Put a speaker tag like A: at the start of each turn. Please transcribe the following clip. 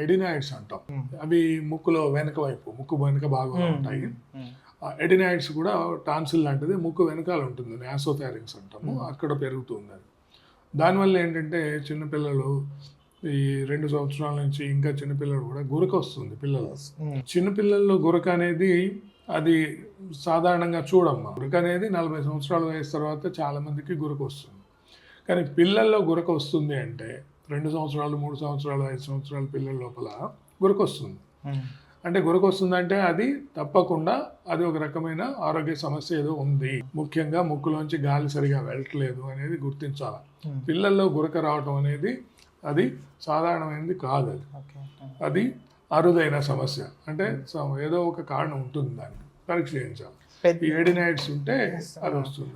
A: Adenoids అంటాం. అవి ముక్కులో ముక్కు వెనుక భాగంలో ఉంటాయి. ఎడినాయిడ్స్ కూడా టాన్సిల్ లాంటిది ముక్కు వెనకాల ఉంటుంది, నాసోఫారింగ్స్ అంటాము, అక్కడ పెరుగుతుంది అది. దానివల్ల ఏంటంటే చిన్నపిల్లలు ఈ 2 సంవత్సరాల నుంచి ఇంకా చిన్నపిల్లలు కూడా గురక వస్తుంది పిల్లలు. చిన్నపిల్లల్లో గురక అనేది అది సాధారణంగా చూడమ్మా. గురక అనేది 40 సంవత్సరాల వయసు తర్వాత చాలా మందికి గురక వస్తుంది. కానీ పిల్లల్లో గురక వస్తుంది అంటే 2 సంవత్సరాలు 3 సంవత్సరాలు 5 సంవత్సరాల పిల్లల లోపల గురక వస్తుంది. అంటే గురక వస్తుందంటే అది తప్పకుండా అది ఒక రకమైన ఆరోగ్య సమస్య ఏదో ఉంది. ముఖ్యంగా ముక్కులోంచి గాలి సరిగా వెళ్ళట్లేదు అనేది గుర్తించాలి. పిల్లల్లో గురక రావటం అనేది అది సాధారణమైనది కాదు. అది అరుదైన సమస్య. అంటే ఏదో ఒక కారణం ఉంటుంది, దానికి పరీక్ష చేయించాలి. ఈ ఎడినాయిడ్స్ ఉంటే అది వస్తుంది.